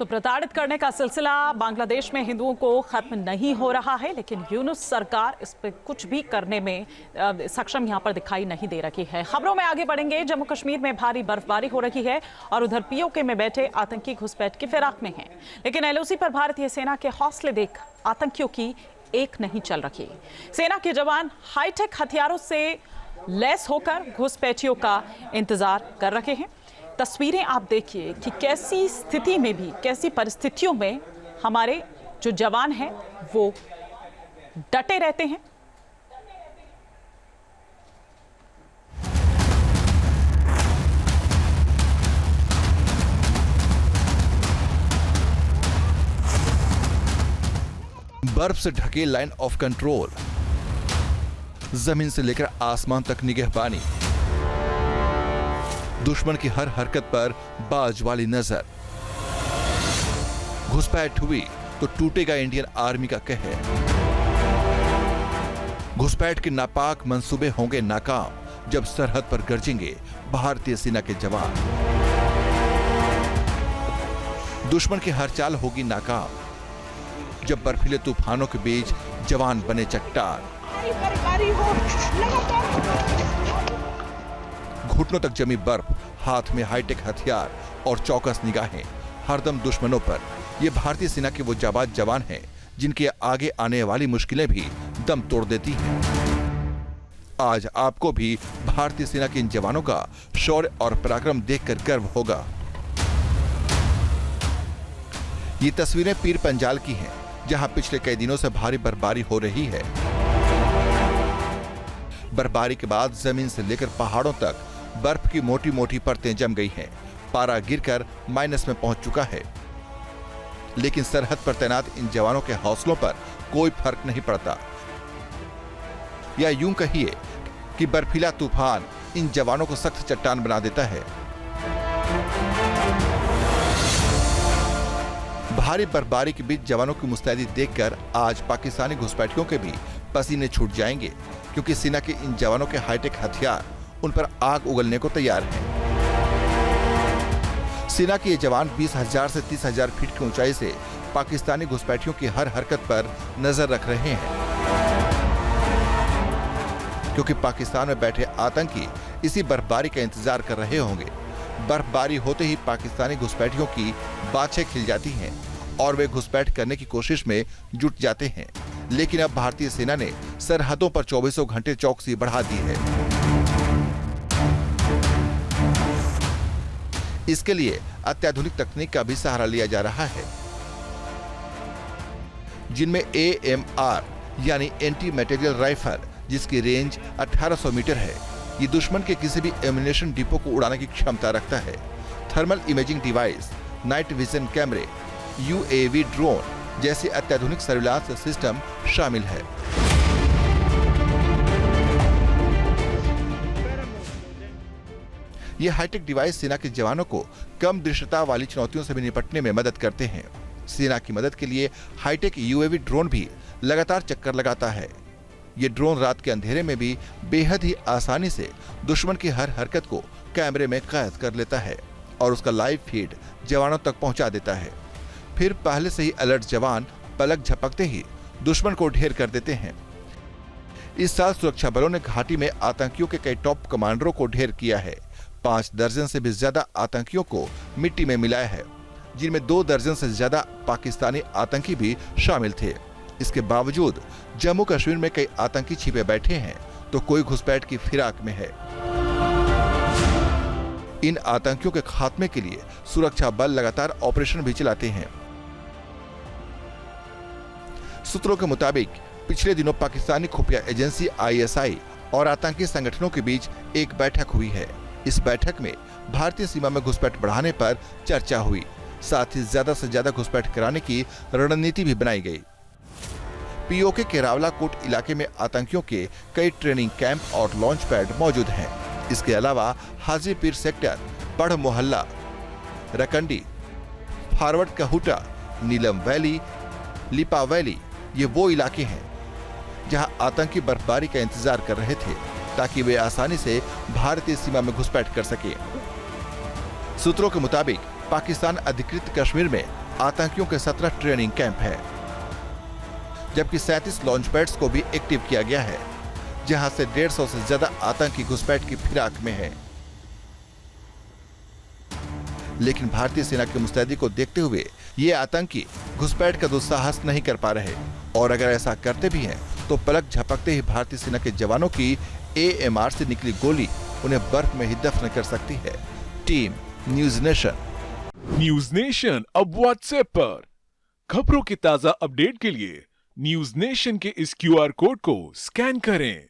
तो प्रताड़ित करने का सिलसिला बांग्लादेश में हिंदुओं को खत्म नहीं हो रहा है, लेकिन यूनुस सरकार इस पर कुछ भी करने में सक्षम यहां पर दिखाई नहीं दे रही है। खबरों में आगे बढ़ेंगे। जम्मू कश्मीर में भारी बर्फबारी हो रही है और उधर पीओके में बैठे आतंकी घुसपैठ की फिराक में हैं, लेकिन एलओसी पर भारतीय सेना के हौसले देख आतंकियों की एक नहीं चल रही। सेना के जवान हाईटेक हथियारों से लैस होकर घुसपैठियों का इंतजार कर रहे हैं। तस्वीरें आप देखिए कि कैसी स्थिति में भी, कैसी परिस्थितियों में हमारे जो जवान हैं वो डटे रहते हैं। बर्फ से ढके लाइन ऑफ कंट्रोल, जमीन से लेकर आसमान तक निगहबानी, दुश्मन की हर हरकत पर बाज वाली नजर। घुसपैठ हुई तो टूटेगा इंडियन आर्मी का कहर। घुसपैठ के नापाक मंसूबे होंगे नाकाम जब सरहद पर गरजेंगे भारतीय सेना के जवान। दुश्मन की हर चाल होगी नाकाम जब बर्फीले तूफानों के बीच जवान बने चट्टान। घुटनों तक जमी बर्फ, हाथ में हाईटेक हथियार और चौकस निगाहें हरदम दुश्मनों पर। ये भारतीय सेना के वो जाबाज जवान हैं जिनके आगे आने वाली मुश्किलें भी दम तोड़ देती हैं। आज आपको भी भारतीय सेना के इन जवानों का शौर्य और पराक्रम देखकर गर्व होगा। ये तस्वीरें पीर पंजाल की हैं, जहां पिछले कई दिनों से भारी बर्फबारी हो रही है। बर्फबारी के बाद जमीन से लेकर पहाड़ों तक बर्फ की मोटी मोटी परतें जम गई हैं। पारा गिरकर माइनस में पहुंच चुका है, लेकिन सरहद पर तैनात इन जवानों के हौसलों पर कोई फर्क नहीं पड़ता। या यूं कहिए कि बर्फीला तूफान इन जवानों को सख्त चट्टान बना देता है। भारी बर्फबारी के बीच जवानों की मुस्तैदी देखकर आज पाकिस्तानी घुसपैठियों के भी पसीने छूट जाएंगे, क्योंकि सेना के इन जवानों के हाईटेक हथियार उन पर आग उगलने को तैयार हैं। सेना के ये जवान 20,000 से 30,000 फीट की ऊंचाई से पाकिस्तानी घुसपैठियों की हर हरकत पर नजर रख रहे हैं, क्योंकि पाकिस्तान में बैठे आतंकी इसी बर्फबारी का इंतजार कर रहे होंगे। बर्फबारी होते ही पाकिस्तानी घुसपैठियों की बाछें खिल जाती हैं और वे घुसपैठ करने की कोशिश में जुट जाते हैं। लेकिन अब भारतीय सेना ने सरहदों पर 24 घंटे चौकसी बढ़ा दी है। इसके लिए अत्याधुनिक तकनीक का भी सहारा लिया जा रहा है, जिनमें AMR यानी एंटी मटेरियल राइफल, जिसकी रेंज 1800 मीटर है, ये दुश्मन के किसी भी एम्यूनेशन डिपो को उड़ाने की क्षमता रखता है। Thermal imaging device, night vision कैमरे, UAV ड्रोन जैसे अत्याधुनिक सर्विलांस सिस्टम शामिल है। ये हाईटेक डिवाइस सेना के जवानों को कम दृश्यता वाली चुनौतियों से भी निपटने में मदद करते हैं। सेना की मदद के लिए हाईटेक UAV ड्रोन भी लगातार चक्कर लगाता है। ये ड्रोन रात के अंधेरे में भी बेहद ही आसानी से दुश्मन की हर हरकत को कैमरे में कैद कर लेता है और उसका लाइव फीड जवानों तक पहुंचा देता है। फिर पहले से ही अलर्ट जवान पलक झपकते ही दुश्मन को ढेर कर देते हैं। इस साल सुरक्षा बलों ने घाटी में आतंकियों के कई टॉप कमांडरों को ढेर किया है। 5 दर्जन से भी ज्यादा आतंकियों को मिट्टी में मिलाया है, जिनमें 2 दर्जन से ज्यादा पाकिस्तानी आतंकी भी शामिल थे। इसके बावजूद जम्मू कश्मीर में कई आतंकी छिपे बैठे हैं तो कोई घुसपैठ की फिराक में है। इन आतंकियों के खात्मे के लिए सुरक्षा बल लगातार ऑपरेशन भी चलाते हैं। सूत्रों के मुताबिक पिछले दिनों पाकिस्तानी खुफिया एजेंसी ISI और आतंकी संगठनों के बीच एक बैठक हुई है। इस बैठक में भारतीय सीमा में घुसपैठ बढ़ाने पर चर्चा हुई, साथ ही ज्यादा से ज्यादा घुसपैठ कराने की रणनीति भी बनाई गई। पीओके के रावलाकोट इलाके में आतंकियों के कई ट्रेनिंग कैंप और लॉन्च पैड मौजूद हैं। इसके अलावा हाजीपीर सेक्टर, पढ़ मोहल्ला, रकंडी, फॉरवर्ड कहूटा, नीलम वैली, लिपा वैली, ये वो इलाके हैं जहां आतंकी बर्फबारी का इंतजार कर रहे थे ताकि वे आसानी से भारतीय सीमा में घुसपैठ कर सके। सूत्रों के मुताबिक पाकिस्तान अधिकृत कश्मीर में आतंकियों के 17 ट्रेनिंग कैंप है, जबकि 37 लॉन्च पैड्स को भी एक्टिव किया गया है, जहां से 150 से ज्यादा आतंकी घुसपैठ की फिराक में है। लेकिन भारतीय सेना की मुस्तैदी को देखते हुए ये आतंकी घुसपैठ का दुस्साहस नहीं कर पा रहे, और अगर ऐसा करते भी हैं तो पलक झपकते ही भारतीय सेना के जवानों की AMR से निकली गोली उन्हें बर्फ में ही दफन कर सकती है। Team news nation. News nation अब व्हाट्सएप पर खबरों के ताजा अपडेट के लिए न्यूज नेशन के इस QR कोड को स्कैन करें।